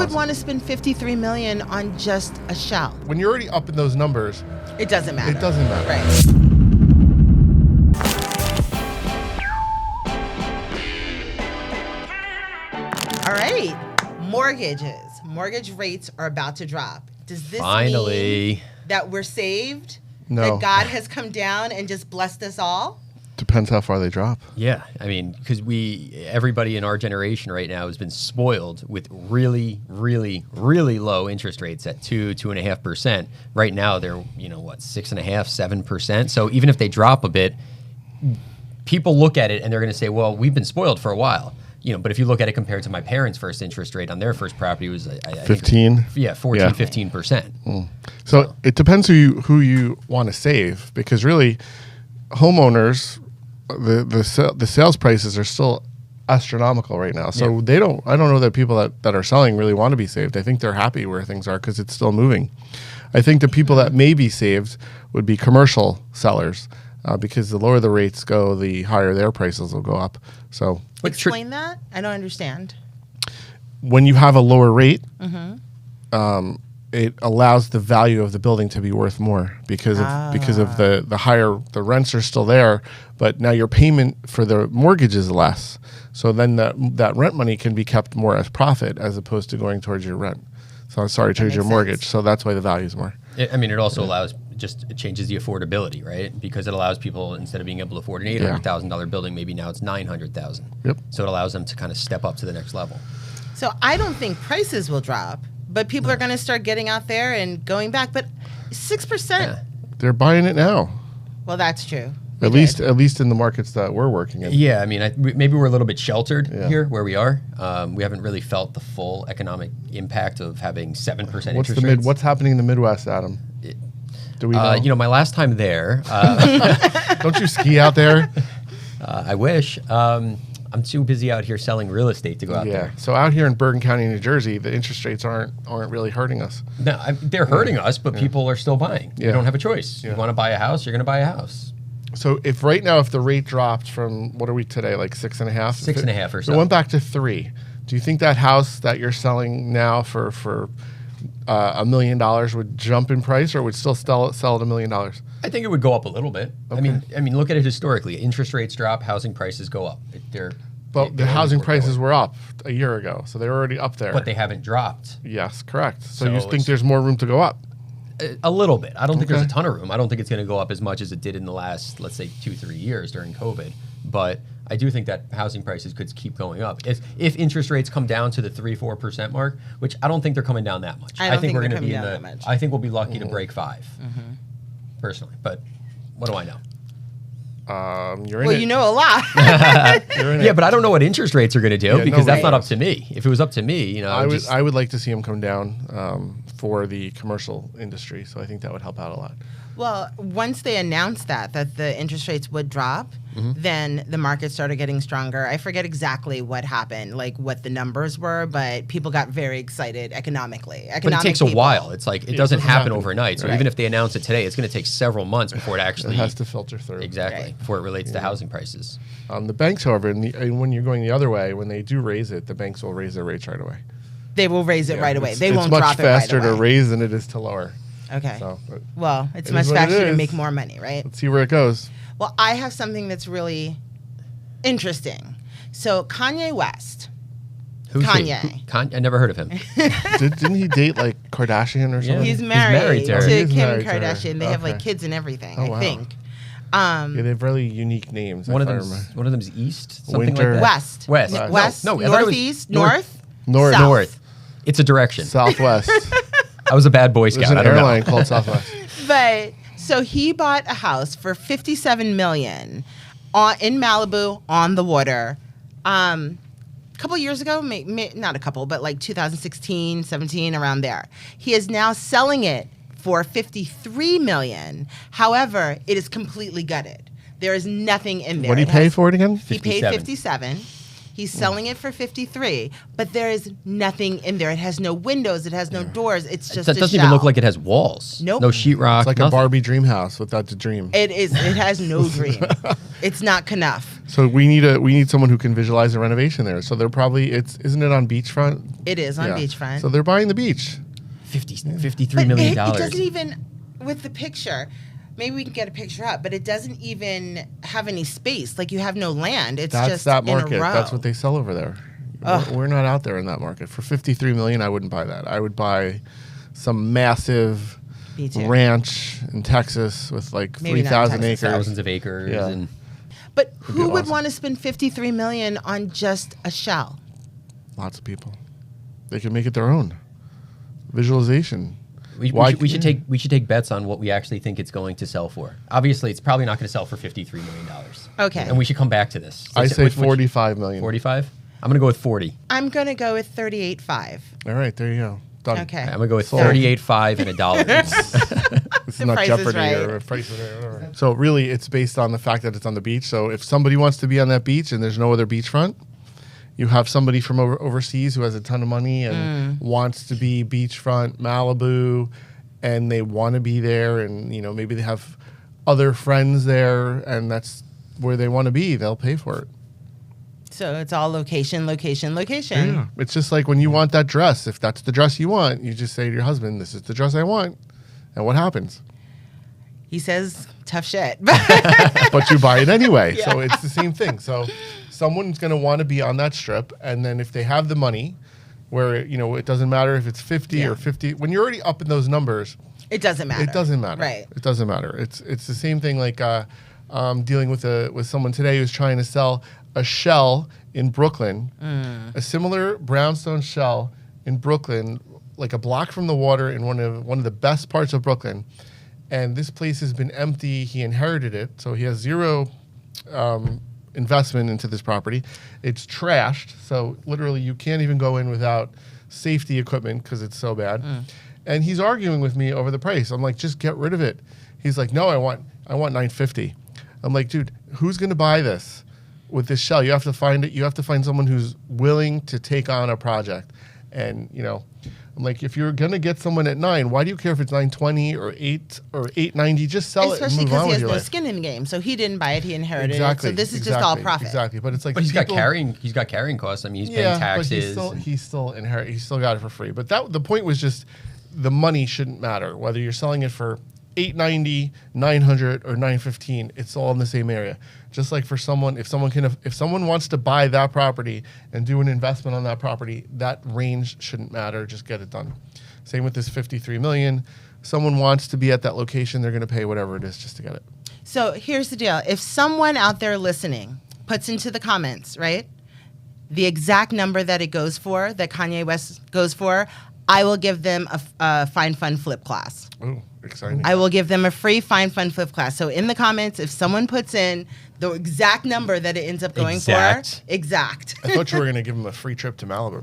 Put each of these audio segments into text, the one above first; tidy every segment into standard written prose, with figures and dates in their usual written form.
would want to spend $53 million on just a shell? When you're already up in those numbers, It doesn't matter. it doesn't matter. Right. All right. Mortgage rates are about to drop. Does this Finally. mean that we're saved? No. That God has come down and just blessed us all? Depends how far they drop. Yeah, I mean, because everybody in our generation right now has been spoiled with really, really, really low interest rates at 2.5%. Right now, they're 6.5%, 7%. So even if they drop a bit, people look at it and they're going to say, "Well, we've been spoiled for a while." But if you look at it compared to my parents' first interest rate on their first property was I think 15? 14, 15%. So it depends who you want to save, because really, homeowners, the sales prices are still astronomical right now. So I don't know that people that are selling really want to be saved. I think they're happy where things are because it's still moving. I think the people that may be saved would be commercial sellers, because the lower the rates go, the higher their prices will go up. So Explain that. I don't understand. when you have a lower rate, it allows the value of the building to be worth more because of the higher, the rents are still there, but now your payment for the mortgage is less. So then that rent money can be kept more as profit as opposed to going towards your rent. So sorry, towards your mortgage. So that's why the value is more. It also allows, it changes the affordability, right? Because it allows people, instead of being able to afford an $800,000 building, maybe now it's $900,000. Yep. So it allows them to kind of step up to the next level. So I don't think prices will drop, but people are going to start getting out there and going back. But 6%. They're buying it now. Well, that's true. At least in the markets that we're working in. Yeah, I mean, maybe we're a little bit sheltered here where we are. We haven't really felt the full economic impact of having 7% interest rates. What's happening in the Midwest, Adam? Do we know? My last time there, Don't you ski out there? I wish. I'm too busy out here selling real estate to go out there. So out here in Bergen County, New Jersey, the interest rates aren't really hurting us. No, they're hurting us, but people are still buying. Yeah. You don't have a choice. You want to buy a house, you're going to buy a house. So if the rate dropped from, what are we today, like 6.5? 6.5 or so. It went back to 3. Do you think that house that you're selling now for $1 million would jump in price, or would still sell at $1 million? I think it would go up a little bit. Okay. I mean, look at it historically. Interest rates drop, housing prices go up. The housing prices were up a year ago, so they're already up there. But they haven't dropped. Yes, correct. So you think there's more room to go up? A little bit. I don't think there's a ton of room. I don't think it's going to go up as much as it did in the last, let's say, 2-3 years during COVID. But I do think that housing prices could keep going up. If interest rates come down to the 3-4% mark, which I don't think they're coming down that much. I think we're they're going to be coming down that much. I think we'll be lucky to break 5, personally. But what do I know? You're in Well, it. you know a lot. You're in Yeah, it. but I don't know what interest rates are going to do Yeah, because that's nobody not up knows. to me. If it was up to me, I would like to see them come down for the commercial industry. So I think that would help out a lot. Well, once they announced that the interest rates would drop, then the market started getting stronger. I forget exactly what happened, like what the numbers were, but people got very excited economically. But it takes a while. It's like it doesn't happen overnight. So Right. even if they announce it today, it's going to take several months before it actually It has to filter through. exactly Right. before it relates to housing prices. The banks, however, and when you're going the other way, when they do raise it, the banks will raise their rates right away. They will raise it right away. They won't drop drop it right away. It's much faster to away. raise than it is to lower. Okay. So Well, it's it much is what it faster to is. make more money, right? let's see where it goes. Well, I have something that's really interesting. So Kanye West. Who's Kanye. he? I never heard of him. Didn't he date like Kardashian or something? He's married, to her. to He is Kim married to her. Kardashian. They have like Okay. kids and everything, Oh, I wow. think. Yeah, they have really unique names. One of if I remember. them's East, something Winter. like that. West. West. West. No, I thought it was Northeast. North. North. South. North. It's a direction. Southwest. I was a bad Boy There's Scout. an I don't airline know. called Southwest. But so he bought a house for $57 million in Malibu on the water. A couple years ago, not a couple, but like 2016, 17, around there. He is now selling it for $53 million. However, it is completely gutted. There is nothing in there. What did he pay for it again? He paid 57. $57. He's selling it for $53, but there is nothing in there. It has no windows. It has no doors. It's just That a doesn't shell. even look like it has walls. Nope. No sheetrock. It's like nothing. a Barbie dream house without the dream. It is. It has no dream. It's not enough. So we need someone who can visualize a renovation there. So they're probably isn't it on beachfront? It is on beachfront. So they're buying the beach. $53 million. It doesn't even, with the picture, maybe we can get a picture up, but it doesn't even have any space. Like you have no land. It's That's just that in market. a row. That's what they sell over there. We're not out there in that market. For $53 million, I wouldn't buy that. I would buy some massive ranch in Texas with like 3,000 acres. Thousands of acres. Yeah. And But who would awesome. want to spend $53 million on just a shell? Lots of people. They can make it their own. Visualization. we should take bets on what we actually think it's going to sell for. Obviously, it's probably not going to sell for $53 million. Okay. And we should come back to this. So I say $45 million. 45? I'm going to go with 40. I'm going to go with 38.5. All right, there you go. Done. Okay. I'm going to go with Sold. 38.5 and $1. This is The not price is Jeopardy right. or Price is Right, whatever. So really, it's based on the fact that it's on the beach. So if somebody wants to be on that beach and there's no other beachfront, you have somebody from overseas who has a ton of money and wants to be beachfront Malibu, and they want to be there, and maybe they have other friends there, and that's where they want to be. They'll pay for it. So it's all location, location, location. Yeah. It's just like when you want that dress. If that's the dress you want, you just say to your husband, "This is the dress I want," and what happens? He says tough shit. But you buy it anyway. So it's the same thing. So someone's going to want to be on that strip, and then if they have the money, where it doesn't matter if it's 50 or 50. When you're already up in those numbers, It doesn't matter. it doesn't matter. Right. It doesn't matter. It's the same thing. Like dealing with someone today who's trying to sell a shell in Brooklyn, a similar brownstone shell in Brooklyn, like a block from the water in one of the best parts of Brooklyn. And this place has been empty. He inherited it, so he has zero investment into this property. It's trashed, so literally you can't even go in without safety equipment because it's so bad. And he's arguing with me over the price. I'm like, just get rid of it. He's like, no, I want $950. I'm like, dude, who's going to buy this with this shell? You have to find it. You have to find someone who's willing to take on a project. And I'm like, if you're gonna get someone at $9, why do you care if it's $920 or $8 or $890? Just sell Especially it and move because on he with has your no life. skin in the game. So he didn't buy it; he inherited Exactly. it. So this is just all profit. Exactly. But it's like, But he's got people- carrying costs. I mean, he's paying taxes. But he still got it for free. But the point was just the money shouldn't matter whether you're selling it for $890, $900, or $915. It's all in the same area. Just like for someone, if someone wants to buy that property and do an investment on that property, that range shouldn't matter. Just get it done. Same with this $53 million. Someone wants to be at that location, they're going to pay whatever it is just to get it. So here's the deal: if someone out there listening puts into the comments, right, the exact number that it goes for, that Kanye West goes for, I will give them a Find Fun Flip class. Oh, exciting. I will give them a free Find Fun Flip class. So in the comments, if someone puts in the exact number that it ends up going for, exact. I thought you were going to give them a free trip to Malibu.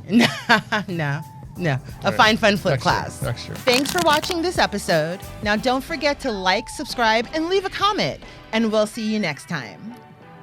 No. A Find Fun Flip class. Next year. Thanks for watching this episode. Now don't forget to like, subscribe, and leave a comment. And we'll see you next time.